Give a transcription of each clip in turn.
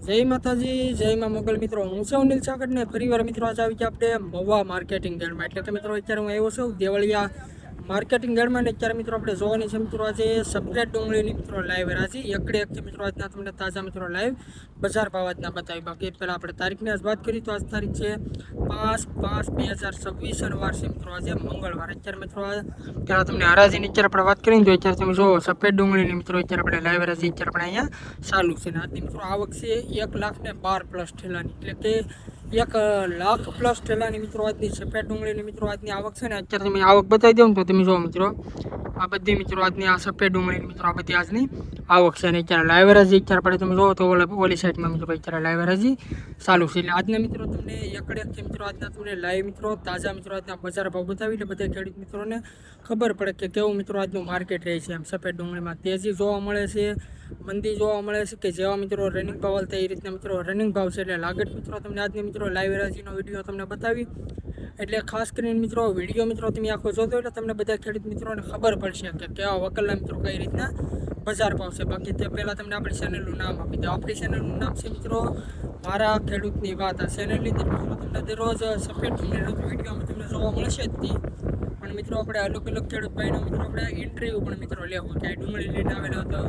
જય માતાજી, જય માં મોગલ મિત્રો. હું છું અનિલ સાગર ને ફરીવાર મિત્રો આજે આવી ગયા આપણે મહુવા માર્કેટિંગ યાર્ડમાં. એટલે કે મિત્રો અત્યારે હું આવ્યો છું દેવળિયા માર્કેટિંગ યાર્ડમાં ને અત્યારે મિત્રો આપણે જોવાની છે મિત્રો આજે સફેદ ડુંગળીની મિત્રો લાઈવ રાજી એકડે એકથી મિત્રો આજના તમને તાજા મિત્રો લાઈવ બજાર ભાવ આજના બતાવી. બાકી પહેલાં આપણે તારીખની આજ વાત કરીએ તો આજ તારીખ છે 5/5/2026 અને વાર છે મિત્રો આજે મંગળવાર. અત્યારે મિત્રો પહેલાં તમને હરાજીની અત્યારે આપણે વાત કરીએ તો અત્યારે તમે જો સફેદ ડુંગળીની મિત્રો અત્યારે આપણે લાઈવ હરાજી અત્યારે આપણે અહીંયા ચાલુ છે. ને આજની મિત્રો આવક છે 1,12,000+ ઠેલાની, એટલે કે 1,00,000+ ઠેલાની મિત્રો આજની સફેદ ડુંગળીની મિત્રો આજની આવક છે. ને અત્યારે તમે આવક બતાવી દો ને તો તમે જો મિત્રો આ બધી મિત્રો આજની આ સફેદ ડુંગળીની મિત્રો આ બધી આજની આવક છે. અને અત્યારે લાઈવ હરાજી અત્યારે આપણે તમે જોવો તો ઓલી સાઈડમાં મિત્રો અત્યારે લાઈવ હરાજી ચાલુ છે. એટલે આજના મિત્રો તમને એકડેથી મિત્રો આજના તમને લાઈવ મિત્રો તાજા મિત્રો આજના બજાર ભાવ બતાવી એટલે બધા ખેડૂત મિત્રોને ખબર પડે કે કેવું મિત્રો આજનું માર્કેટ રહે છે. એમ સફેદ ડુંગળીમાં તેજી જોવા મળે છે, મંદી જોવા મળે છે, કે જેવા મિત્રો રનિંગ ભાવ હાલતા એ રીતના મિત્રો રનિંગ ભાવ છે. એટલે લાગત મિત્રો તમને આજની મિત્રો લાઈવ હરાજીનો વિડીયો તમને બતાવી એટલે ખાસ કરીને મિત્રો વિડીયો મિત્રો તમે આખો જોતો એટલે તમને બધા ખેડૂત મિત્રોને ખબર પડશે કે કેવા વકલના મિત્રો કઈ રીતના બજાર ભાવ છે. બાકી તે પહેલાં તમને આપણી ચેનલનું નામ આપી દો. આપણી ચેનલનું નામ છે મિત્રો મારા ખેડૂતની વાત. આ ચેનલની અંદર મિત્રો તમને દરરોજ સફેદ ડુંગળીનો વિડીયોમાં તમને જોવા મળશે જ નહીં, પણ મિત્રો આપણે અલગ અલગ ખેડૂત ભાઈનો મિત્રો આપણે ઇન્ટરવ્યૂ પણ મિત્રો લેવો કે આ ડુંગળી લઈને આવેલો હતો,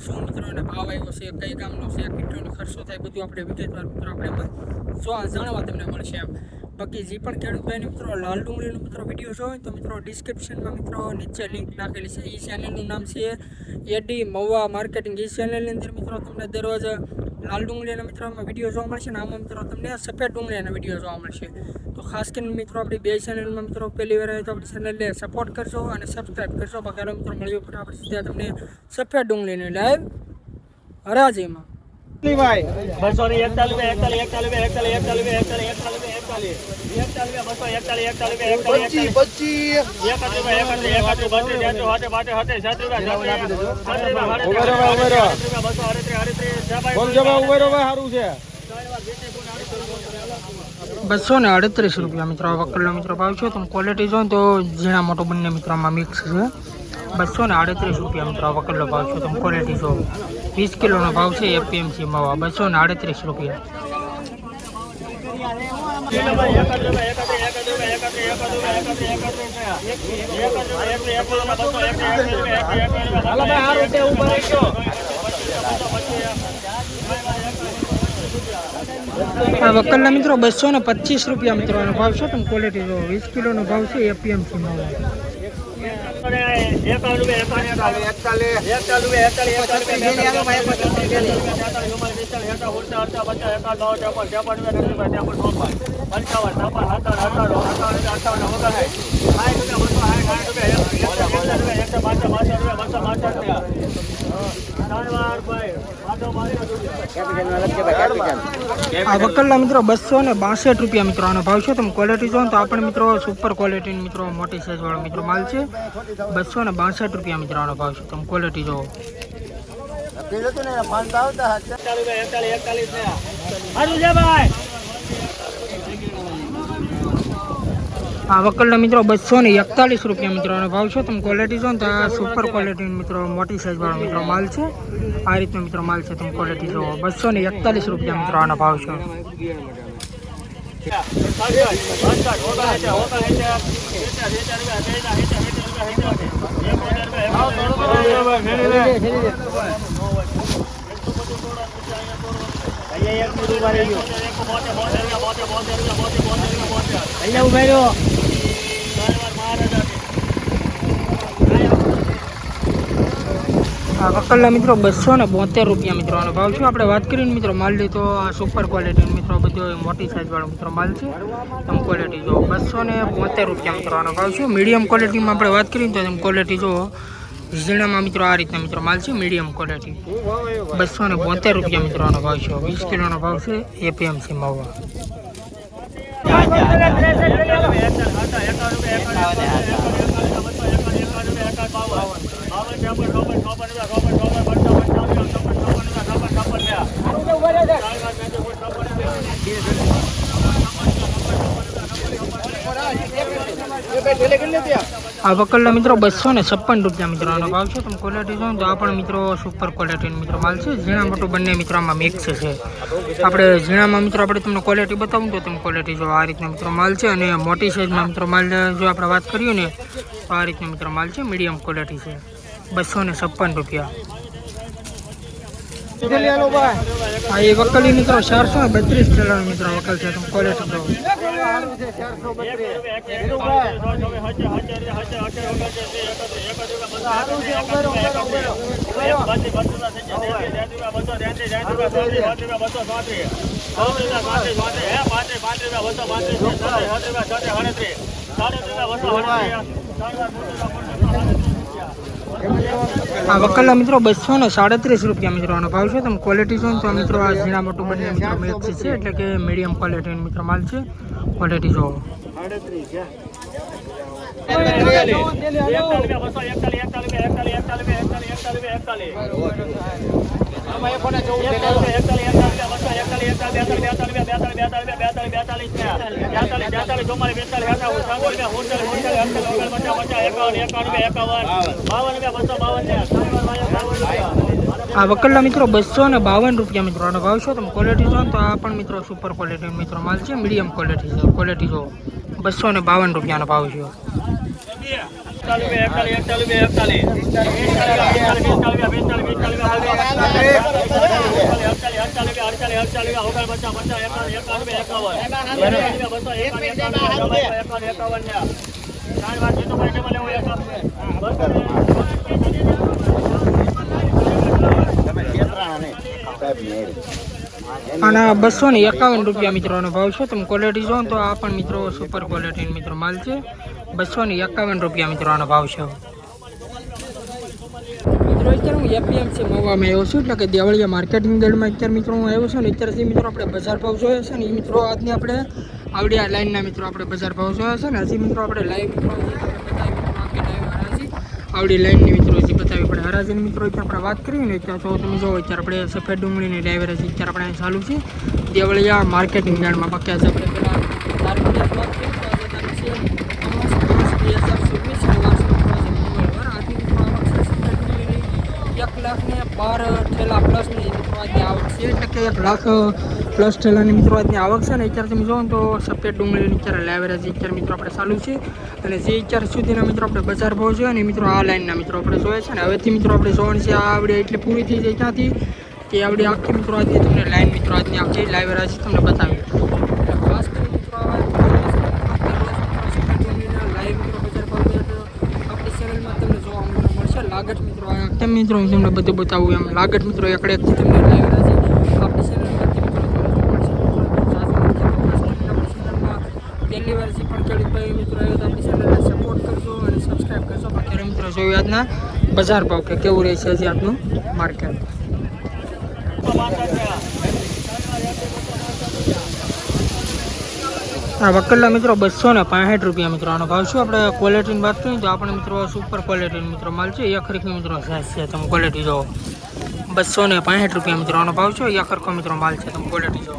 શું મિત્રોને ભાવ આવ્યો છે, કઈ ગામનો છે, કેટલોનો ખર્ચો થાય, બધું આપણે વિગતવાર મિત્રો આપણે જાણવા તમને મળશે એમ. બાકી જે પણ ખેડૂત ભાઈને મિત્રો લાલ ડુંગળીનો મિત્રો વિડીયો જોયો તો મિત્રો ડિસ્ક્રિપ્શનમાં મિત્રો નીચે લિંક નાખેલી છે. એ ચેનલનું નામ છે એડી મહુવા માર્કેટિંગ. એ ચેનલની અંદર મિત્રો તમને દરરોજ લાલ ડુંગળીના મિત્રોમાં વિડીયો જોવા મળશે ને આમાં મિત્રો તમને સફેદ ડુંગળીના વિડીયો જોવા મળશે. તો ખાસ કરીને મિત્રો આપણી બે ચેનલમાં મિત્રો પહેલી વાર આવે તો આપણી ચેનલને સપોર્ટ કરશો અને સબસ્ક્રાઈબ કરશો. બાકી મિત્રો મળ્યો ફટાફટ સીધા તમને સફેદ ડુંગળીની લાઈવ હરાજીમાં. ભાઈ 238 રૂપિયા મિત્રો વકલનો મિત્રો ભાવ છે. તમે ક્વોલિટી જો તો ઝીણા મોટો બંને મિત્રોમાં મિક્સ છે. 238 રૂપિયા મિત્રો વકલનો ભાવ છે. તમે ક્વોલિટી જો 20 કિલોનો ભાવ છે એપીએમસી મહુવા 238 રૂપિયા. આ વકલના મિત્રો 225 રૂપિયા મિત્રોનો ભાવ છે. તમે ક્વોલિટી જો 20 કિલોનો ભાવ છે એપીએમસી મહુવા. આ વકલના મિત્રો 262 રૂપિયા મિત્રો આનો ભાવ છે. તમે ક્વોલિટી જો તો આપણે મિત્રો સુપર ક્વોલિટી મિત્રો મોટી સાઈઝ વાળો મિત્રો માલ છે. 262 રૂપિયા મિત્રો આનો ભાવ છે. તમે ક્વોલિટી જો આ વકલના મિત્રો 241 રૂપિયા મિત્રો આનો ભાવ છે. તમે ક્વોલિટી જો તો આ સુપર ક્વોલિટી મિત્રો મોટી સાઈઝ વાળો મિત્રો માલ છે. આ રીતનો મિત્રો માલ છે. તમે ક્વોલિટી જો 241 રૂપિયા મિત્રો આનો ભાવ છે. આ વકલના મિત્રો 272 રૂપિયા મિત્રો આનો ભાવ છે. આપણે વાત કરીને મિત્રો માલ લી તો આ સુપર ક્વોલિટી મિત્રો બધો મોટી સાઈઝ વાળો મિત્રો માલ છે. તમે ક્વોલિટી જો 272 રૂપિયા મિત્રો આનો ભાવ છે. મીડિયમ ક્વોલિટીમાં આપણે વાત કરીએ તો તમે ક્વોલિટી જો ઝીણામાં મિત્રો આ રીતના મિત્રો માલ છે. મીડિયમ ક્વોલિટી 272 રૂપિયા મિત્રો આનો ભાવ છે. 20 કિલોનો ભાવ છે એપીએમસી મહુવા. ढेले कर लेते हैं આ વકલના મિત્રો 256 રૂપિયા મિત્રો આનો ભાવ છે. તમે ક્વોલિટી જો તો આ પણ મિત્રો સુપર ક્વોલિટીનો મિત્રો માલ છે. ઝીણા મોટું બંને મિત્રો આમાં મિક્સ છે. આપણે ઝીણામાં મિત્રો આપણે તમને ક્વોલિટી બતાવું તો તમે ક્વોલિટી જો આ રીતના મિત્રો માલ છે. અને મોટી સાઈઝમાં મિત્રો માલ જો આપણે વાત કરીએ ને તો આ રીતનો મિત્રો માલ છે. મીડિયમ ક્વોલિટી છે. 256 રૂપિયા. હા એ વકલી મિત્રો 432 ચલાનો મિત્રો વકલ છે. તમે ક્વોલિટી જો આ વકલના મિત્રો 237 રૂપિયા મિત્રો આનો ભાવ છે. તમે ક્વોલિટી જો તો મિત્રો આ ઝીણા મોટું બંને મિત્રો મિક્સ છે. એટલે કે મીડિયમ ક્વોલિટીનો મિત્રો માલ છે. ક્વોલિટી જો આ વકલના મિત્રો 252 રૂપિયા મિત્રો આનો ભાવ છે. તમે ક્વોલિટી જો તો આ પણ મિત્રો સુપર ક્વોલિટી મિત્રો માલ છે. મીડિયમ ક્વોલિટી છે. ક્વોલિટી જો 252 રૂપિયાનો ભાવ છે. અને 251 રૂપિયા મિત્રોનો ભાવ છે. તમે ક્વોલિટી જો તો આ પણ મિત્રો સુપર ક્વોલિટીનો મિત્રો માલ છે. 251 રૂપિયા મિત્રોનો ભાવ છે. મિત્રો અત્યારે હું એપીએમસી મવામાં આવ્યો છું. એટલે કે દેવળિયા માર્કેટિંગ દળમાં અત્યારે મિત્રો હું આવ્યો છું. ને અત્યારથી મિત્રો આપણે બજાર ભાવ જોયો છે ને એ મિત્રો આજની આપણે આવડી આ લાઈનના મિત્રો આપણે બજાર ભાવ જોયા છે. ને હજી મિત્રો આપણે લાઈવ મિત્રો આવડી લાઈનની મિત્રો હજી બતાવી પડે. હરાજીની મિત્રો અત્યારે આપણે વાત કરીએ ને ત્યાં તો તમે જો અત્યારે આપણે સફેદ ડુંગળીની ડ્રાઈવર હજી અત્યારે આપણે ચાલુ છે દેવળિયા માર્કેટિંગ યાર્ડમાં. બાકી આજે આપણે પેલા તારીખ વાત કરીએ તો આજે તારીખ છે 1/10/2024 ઠેલા પ્લસની મિત્રો આજની આવક છે. એટલે કે 1 લાખ પ્લસ ઠેલાની મિત્રો આજની આવક છે. ને અત્યારે તમે જોવો તો સફેદ ડુંગળીની અત્યારે લાવેરા છે અત્યારે મિત્રો આપણે ચાલુ છે. અને જે અત્યાર સુધીના મિત્રો આપણે બજાર ભાવ છે અને મિત્રો આ લાઈનના મિત્રો આપણે જોઈએ છે. ને હવેથી મિત્રો આપણે જોવાની છે આ આવડે એટલે પૂરી થઈ જાય ક્યાંથી કે આવડી આખી મિત્રો આજની તમને લાઈન મિત્રો આજની આખી લાવેરા છે તમને બતાવી. ખાસ કરી મિત્રો લાઈવ મિત્રો બજાર ભાવ આપણી ચેનલમાં તમને જોવા મળશે. લાગત મિત્રો તેમ મિત્રો હું તમને બધું બતાવું એમ લાગત મિત્રો એકડે એકથી તમને લાઈવ છે આપણી ચેનલમાંથી મિત્રો પહેલી વાર જે પણ ખેડૂતભાઈ મિત્રો આવ્યો તો આપણી ચેનલને સપોર્ટ કરજો અને સબસ્ક્રાઈબ કરજો. બાકી મિત્રો જોયું આજના બજાર ભાવ કે કેવું રહે છે હજી આજનું માર્કેટ. આ વકલના મિત્રો 265 રૂપિયા મિત્રો આનો ભાવ છે. આપણે ક્વોલિટીની વાત કરીએ તો આપણે મિત્રો સુપર ક્વોલિટીનો મિત્રો માલ છે. એક હરખી મિત્રો સાઈઝ છે. તમે ક્વોલિટી જો 265 રૂપિયા મિત્રો આનો ભાવ છે. એક હરખો મિત્રો માલ છે. તમે ક્વોલિટી જો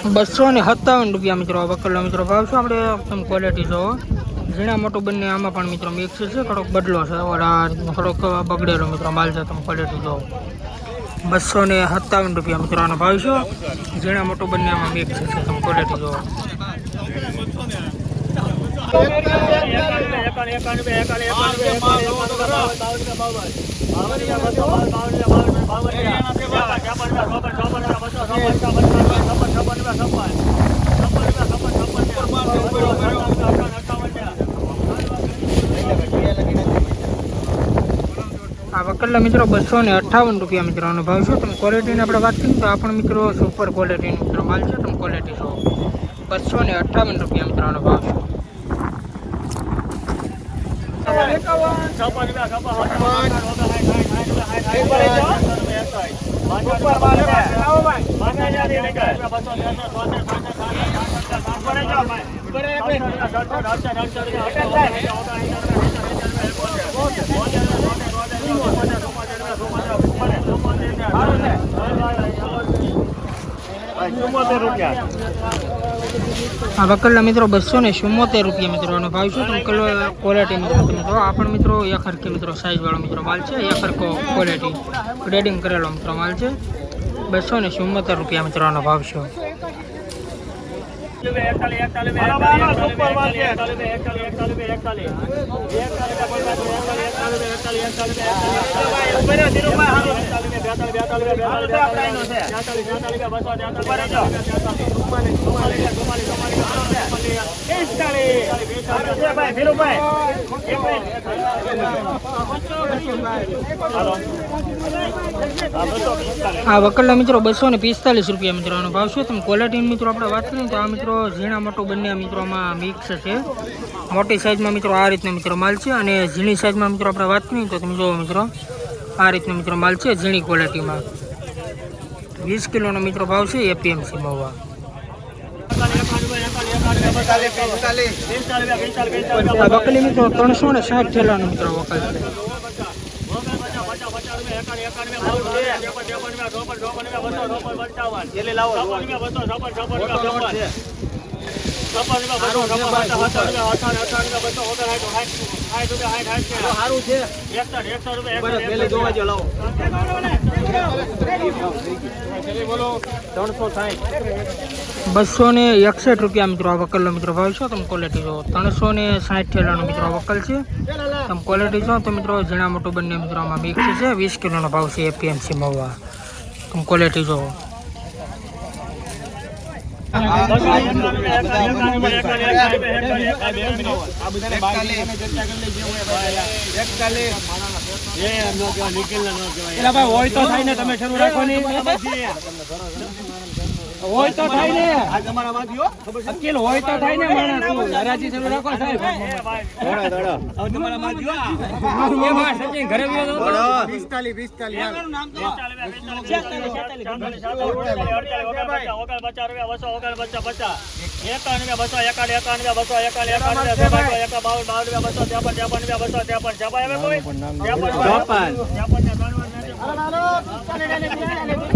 ₹257 મિત્રો વકલનો મિત્રો ભાવ છે. આપણે તમે ક્વોલિટી જોવો ઝીણા મોટું બંને આમાં પણ મિત્રો મિક્સ છે. થોડોક બદલો છે ઓલા થોડોક બગડેલો મિત્રો માલ છે. તમે ક્વોલિટી જોવો ₹257 મિત્રો આનો ભાવ છે. ઝીણા મોટું બંને આમાં મિક્સ છે. તમે ક્વોલિટી જોવો આ વકલના મિત્રો 258 રૂપિયા મિત્રો આનો ભાવ છે. તમે ક્વોલિટીની આપણે વાત કરીએ તો આ પણ મિત્રો સુપર ક્વોલિટીનો મિત્રો માલ છે. તમે ક્વોલિટી જો 258 રૂપિયા મિત્રો આનો ભાવ છે. આ વકલના મિત્રો 274 રૂપિયા મિત્રો આનો ભાવ છે. તમે ક્વોલિટી મિત્રો તમે જો આ પણ મિત્રો એક હરખી મિત્રો સાઈઝ વાળો મિત્રો માલ છે. એક હરખો ક્વોલિટી ગ્રેડિંગ કરેલો મિત્રો માલ છે. 274 રૂપિયા મિત્રો આનો ભાવ છે. આ વકલના મિત્રો 245 રૂપિયા મિત્રો આનો ભાવ છે. તમે ક્વોલિટી મિત્રો આપણે વાત કરીએ તો આ મિત્રો ઝીણા મોટું બંને મિત્રોમાં મિક્સ છે. મોટી સાઈઝમાં મિત્રો આ રીતનો મિત્રો માલ છે અને ઝીણી સાઈઝમાં મિત્રો આપણે વાત કરીએ તો તમે જુઓ મિત્રો આ રીતનો મિત્રો માલ છે ઝીણી ક્વોલિટીમાં. 20 કિલોનો મિત્રો ભાવ છે એપીએમસી મહુવા. બકલી મિત્રો 360 થેલાનો મિત્રો વકલ છે. ₹261 મિત્રો આ વકલનો મિત્રો ભાવ છે. તમે ક્વોલિટી જો 360 થેલાનો મિત્રો આ વકલ છે. તમે ક્વોલિટી જો તો મિત્રો ઝીણા મોટું બંને મિત્રોમાં મિક્સ છે. 20 કિલોનો ભાવ છે એપીએમસી મહુવા. તમે ક્વોલિટી જો હોય તો થાય ને આ તમારા માં થયો અકેલ હોય તો થાય ને માણસ હરાજી શરૂ રાખો સાહેબ દોડો હવે તમારા માં થયો એ માં સચિન ઘરે ગયો તો 45 એનું નામ તો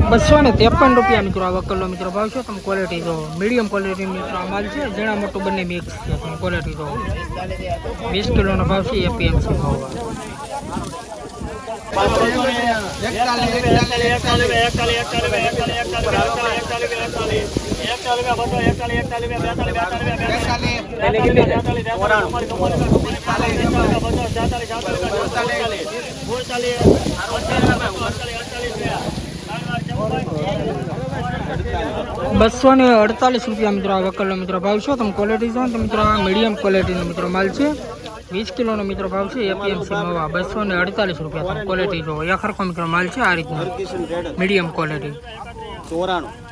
253 રૂપિયા મિત્રો આ વકલનો મિત્રો ભાવ છે. તમે ક્વોલિટી જો મીડિયમ ક્વોલિટી મિત્રો આ માલ છે. ઝીણા મોટું બંને મિક્સ છે. તમે ક્વોલિટી જો 20 કિલોનો ભાવ છે એપીએમસી મહુવા. ₹248 મિત્રો આ વકલનો મિત્રો ભાવ છે. તમે ક્વોલિટી જો તો મિત્રો આ મીડિયમ ક્વોલિટીનો મિત્રો માલ છે. 20 કિલોનો મિત્રો ભાવ છે એપીએમસી મહુવા. ₹248 તમે ક્વોલિટી જો એક હરખો મિત્રો માલ છે આ રીતનો મીડિયમ ક્વોલિટી. 94